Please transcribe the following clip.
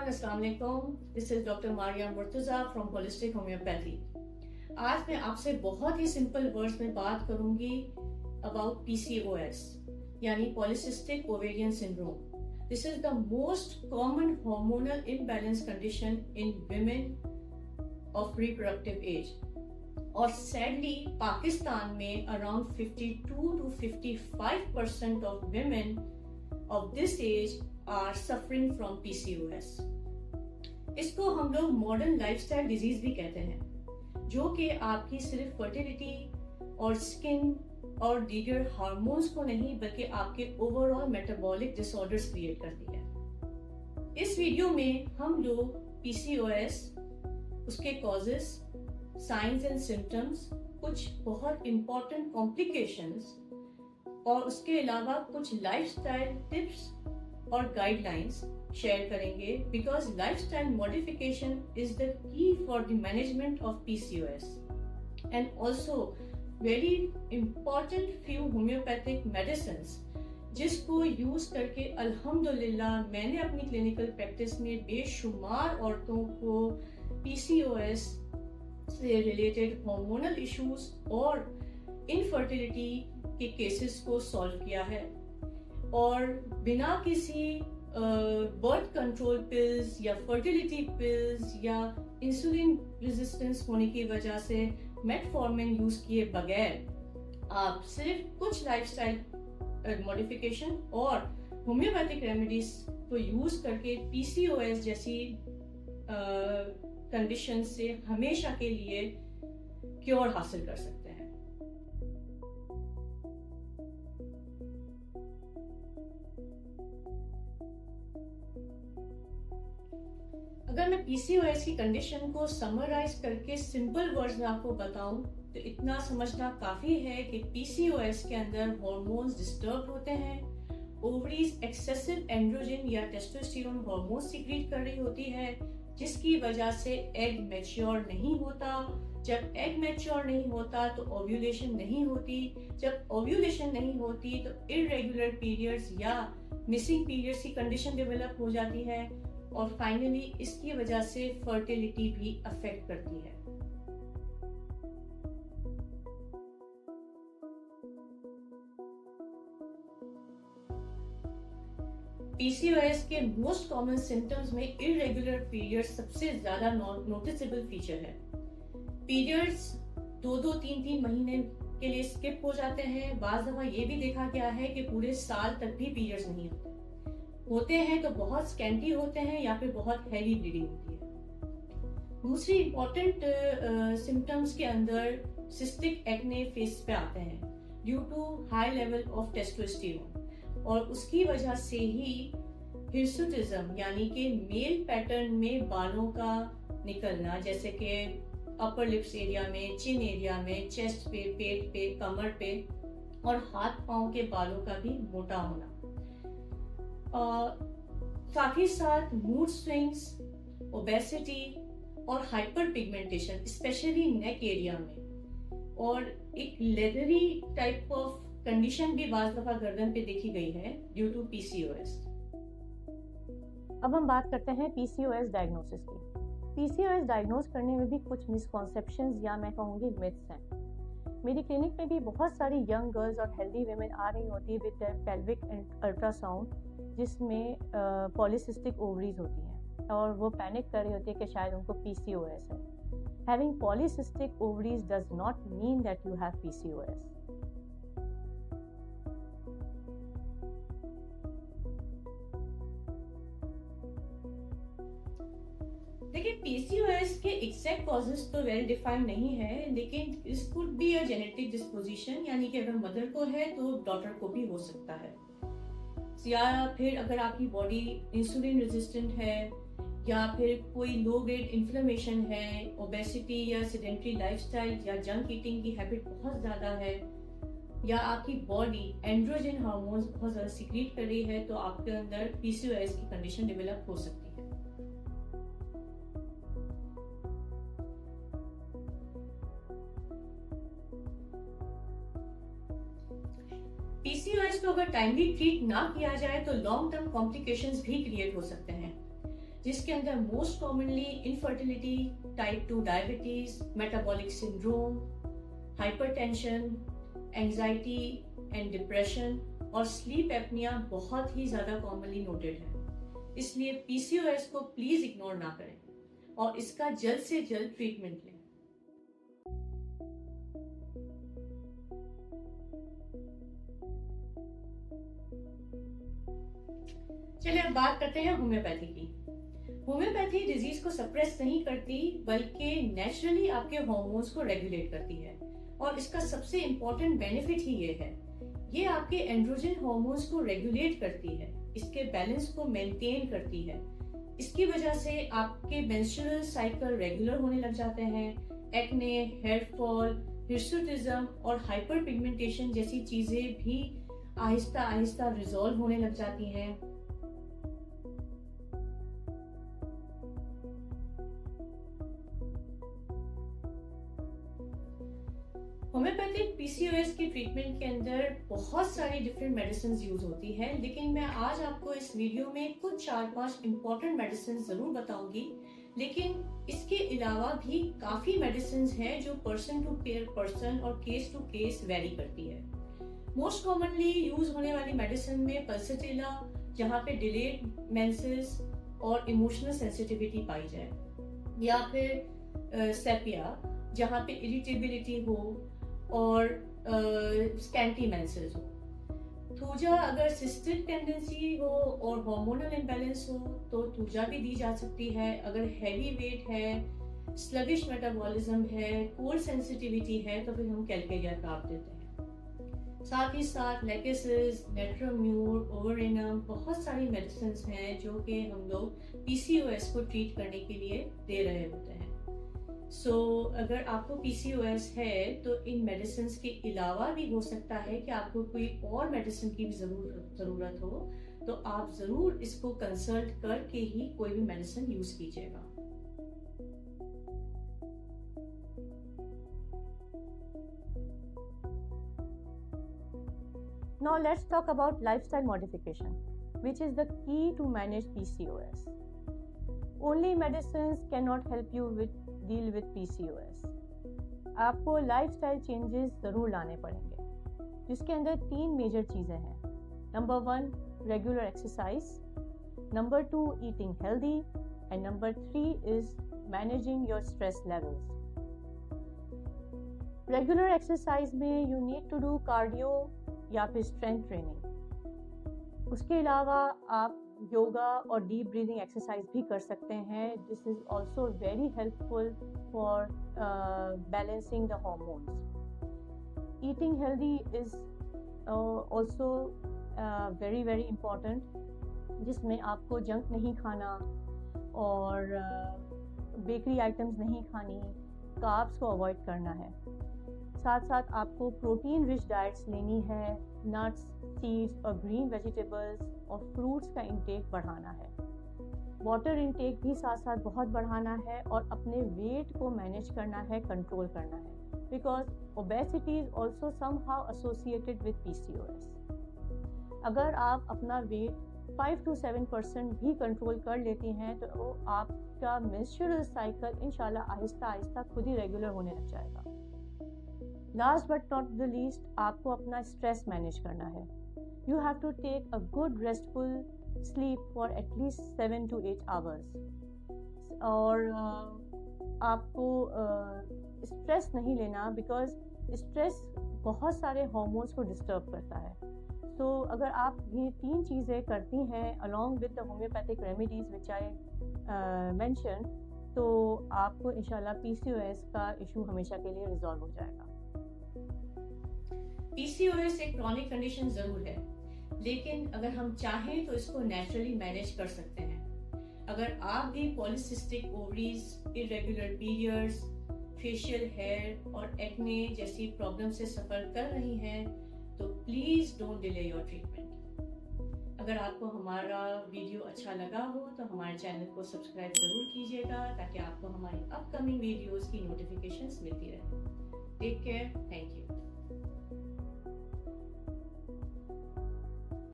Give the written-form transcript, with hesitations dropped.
Everyone, अस्सलाम वालेकुम। This is doctor Maria Murtaza from holistic homeopathy. आज मैं आपसे बहुत ही सिंपल वर्ड्स में बात करूंगी अबाउट पीसीओएस यानी polycystic ovarian syndrome. This is the most common hormonal imbalance condition in women of reproductive age और सैडली पाकिस्तान में around 52 to 55% of women of this age are suffering from PCOS। इसको हम लोग modern lifestyle disease भी कहते हैं, जो कि आपकी सिर्फ फर्टिलिटी और स्किन और दीगर हार्मोन्स को नहीं बल्कि आपके ओवरऑल मेटाबॉलिक डिसऑर्डर्स क्रिएट करती है। इस वीडियो में हम लोग PCOS, उसके कॉजेस, साइंस एंड सिम्टम्स, कुछ बहुत इंपॉर्टेंट कॉम्प्लिकेशंस और उसके अलावा कुछ लाइफस्टाइल टिप्स और गाइडलाइंस शेयर करेंगे, because lifestyle modification is the key for the management of PCOS and also very important few homeopathic medicines जिसको यूज करके अल्हम्दुलिल्लाह मैंने अपनी क्लिनिकल प्रैक्टिस में बेशुमार औरतों को पीसीओएस से रिलेटेड हार्मोनल इश्यूज और इनफर्टिलिटी के केसेस को सॉल्व किया है और बिना किसी बर्थ कंट्रोल पिल्स या फर्टिलिटी पिल्स या इंसुलिन रेजिस्टेंस होने की वजह से मेटफॉर्मिन यूज किए बगैर आप सिर्फ कुछ लाइफस्टाइल मॉडिफिकेशन और होम्योपैथिक रेमेडीज को यूज करके पीसीओएस जैसी कंडीशन से हमेशा के लिए क्योर हासिल कर सकते हैं। अगर मैं पीसीओएस की कंडीशन को समराइज करके सिंपल वर्ड्स में आपको बताऊं तो इतना समझना काफी है कि पीसीओएस के अंदर हार्मोन्स डिस्टर्ब होते हैं, ओवरीज एक्सेसिव एंड्रोजन या टेस्टोस्टेरोन हार्मोन सीक्रेट कर रही होती है, जिसकी वजह से एग मैच्योर नहीं होता। जब एग मैच्योर नहीं होता तो ओव्यूलेशन नहीं होती, जब ओव्यूलेशन नहीं होती तो इरेगुलर पीरियड्स या मिसिंग पीरियड्स की कंडीशन डेवलप हो जाती है और फाइनली इसकी वजह से फर्टिलिटी भी अफेक्ट करती है। पीसीओएस के मोस्ट कॉमन सिम्टम्स में इरेगुलर पीरियड्स सबसे ज्यादा नोटिसेबल फीचर है। पीरियड्स 2-3 महीने के लिए स्किप हो जाते हैं। बाज़ दफा ये भी देखा गया है कि पूरे साल तक भी पीरियड्स नहीं होते हैं तो बहुत स्कैंटी होते हैं या फिर बहुत हैवी ब्लीडिंग होती है। दूसरी इंपॉर्टेंट सिम्टम्स के अंदर सिस्टिक एक्ने फेस पे आते हैं due to high level of testosterone और उसकी वजह से ही हिर्सुटिज्म यानी कि मेल पैटर्न में बालों का निकलना, जैसे कि अपर लिप्स एरिया में, चिन एरिया में, चेस्ट पे, पेट पे, कमर पे और हाथ पांव के बालों का भी मोटा होना। साथ ही साथ मूड स्विंग्स, ओबेसिटी और hyper pigmentation specially neck area में और एक लेदरी टाइप ऑफ कंडीशन भी बाज़ दफा गर्दन पे देखी गई है ड्यू टू पीसीओएस। अब हम बात करते हैं पीसीओएस डायग्नोसिस की। पीसीओएस डायग्नोज करने में भी कुछ मिसकॉन्सेप्शंस या मैं कहूँगी मिथ्स हैं। मेरी क्लिनिक में भी बहुत सारी यंग गर्ल्स और हेल्दी वेमेन आ रही होती है विद पेल्विक अल्ट्रासाउंड जिसमें पॉलीसिस्टिक ओवरीज होती हैं और वो पैनिक कर रही होती है कि शायद उनको पीसीओएस है। Having polycystic ovaries does not mean that you have PCOS. देखिए, पीसीओएस के एग्जैक्ट कॉजेस तो वेल डिफाइंड नहीं है, लेकिन इस could be a genetic disposition, यानी कि अगर मदर को है तो डॉटर को भी हो सकता है, या फिर अगर आपकी बॉडी इंसुलिन रेजिस्टेंट है या फिर कोई लो ग्रेड इन्फ्लेमेशन है, ओबेसिटी या सेडेंटरी लाइफस्टाइल या जंक ईटिंग की हैबिट बहुत ज्यादा है, या आपकी बॉडी एंड्रोजन हार्मोन्स बहुत ज्यादा सीक्रेट कर रही है तो आपके अंदर पीसीओएस की कंडीशन डेवलप हो सकती है। पीसीओएस को अगर टाइमली ट्रीट ना किया जाए तो लॉन्ग टर्म कॉम्प्लिकेशंस भी क्रिएट हो सकते हैं। जिसके अंदर most commonly infertility, type 2 diabetes, metabolic syndrome, hypertension, anxiety and depression और स्लीप एपनिया बहुत ही ज़्यादा कॉमनली नोटेड है। इसलिए पीसीओएस को प्लीज इग्नोर ना करें और इसका जल्द से जल्द ट्रीटमेंट लें। चलिए अब बात करते हैं होम्योपैथी की। होम्योपैथी डिजीज को सप्रेस नहीं करती बल्कि नेचुरली आपके हार्मोन्स को रेगुलेट करती है और इसका सबसे इम्पोर्टेंट बेनिफिट ही ये है, ये आपके एंड्रोजन हार्मोन्स को रेगुलेट करती है, इसके बैलेंस को मेंटेन करती है। इसकी वजह से आपके मेंस्ट्रुअल साइकिल रेगुलर होने लग जाते हैं। एक्ने, हेयर फॉल, हिर्सुटिज्म और हाइपर पिगमेंटेशन जैसी चीजें भी आहिस्ता आहिस्ता रिजॉल्व होने लग जाती हैं। होम्योपैथिक पीसीओएस की ट्रीटमेंट के अंदर बहुत सारी डिफरेंट मेडिसिन यूज होती है, लेकिन मैं आज आपको इस वीडियो में कुछ 4-5 इंपॉर्टेंट मेडिसिन जरूर बताऊंगी। लेकिन इसके अलावा भी काफी मेडिसिन हैं जो पर्सन टू पर्सन और केस टू केस वेरी करती है। मोस्ट कॉमनली यूज होने वाली मेडिसिन में पल्सटिला, जहाँ पे डिलेड मेंसेस और इमोशनल सेंसिटिविटी पाई जाए, या फिर सेपिया जहाँ पे इरिटेबिलिटी हो और स्कैंटी मेंसेस हो। थूजा अगर सिस्टिक टेंडेंसी हो और हार्मोनल इम्बैलेंस हो तो थूजा भी दी जा सकती है। अगर हैवी वेट है, स्लगिश मेटाबॉलिज्म है, कोल्ड सेंसिटिविटी है तो फिर हम कैलकेरिया ड्राप देते हैं। साथ ही साथ लेकेसिस, नेट्रोम्यूर, ओवरेनम, बहुत सारी मेडिसिन हैं जो कि हम लोग पीसीओएस को ट्रीट करने के लिए दे रहे होते हैं। अगर आपको पीसीओएस है तो इन मेडिसिन के अलावा भी हो सकता है कि आपको कोई और मेडिसिन की भी जरूरत हो, तो आप जरूर इसको कंसल्ट करके ही कोई भी मेडिसिन यूज कीजिएगा। Now let's talk about lifestyle modification, which is the key to manage PCOS. Only medicines cannot help you deal with PCOS. आपको लाइफस्टाइल चेंजेस ज़रूर लाने पड़ेंगे, जिसके अंदर 3 मेजर चीज़ें हैं। Number 1 regular exercise, number 2 eating healthy and number 3 is managing your stress levels. Regular exercise में you need to do cardio या फिर स्ट्रेंथ ट्रेनिंग। उसके अलावा आप योगा और डीप ब्रीदिंग एक्सरसाइज भी कर सकते हैं। This is also very helpful for balancing the hormones. Eating healthy is also very very important, जिसमें आपको जंक नहीं खाना और बेकरी आइटम्स नहीं खानी, कार्ब्स को अवॉइड करना है। साथ साथ आपको प्रोटीन रिच डाइट्स लेनी है, नट्स, सीड्स और ग्रीन वेजिटेबल्स और फ्रूट्स का इंटेक बढ़ाना है। वाटर इंटेक भी साथ साथ बहुत बढ़ाना है और अपने वेट को मैनेज करना है, कंट्रोल करना है, because obesity is also somehow associated with PCOS. अगर आप अपना वेट 5 to 7% भी कंट्रोल कर लेती हैं तो आपका मेंस्ट्रुअल साइकिल इंशाल्लाह आहिस्ता आहिस्ता खुद ही रेगुलर होने लग जाएगा। Last but not the least, आपको अपना स्ट्रेस मैनेज करना है। You have to take a good restful sleep for at least 7 to 8 hours। और आपको स्ट्रेस नहीं लेना, बिकॉज स्ट्रेस बहुत सारे हार्मोन्स को डिस्टर्ब करता है। तो अगर आप ये 3 चीज़ें करती हैं along with the homeopathic remedies which I mention, तो आपको इंशाल्लाह पीसीओएस का इशू हमेशा के लिए रिजॉल्व हो जाएगा। पीसीओएस एक क्रॉनिक कंडीशन जरूर है, लेकिन अगर हम चाहें तो इसको नेचुरली मैनेज कर सकते हैं। अगर आप भी polycystic ovaries, irregular periods, facial hair और एक्ने जैसी प्रॉब्लम से सफर कर रही हैं तो please don't delay your treatment. अगर आपको हमारा वीडियो अच्छा लगा हो तो हमारे चैनल को सब्सक्राइब जरूर कीजिएगा ताकि आपको हमारी अपकमिंग वीडियोस की नोटिफिकेशंस मिलती रहे। Take care, thank you.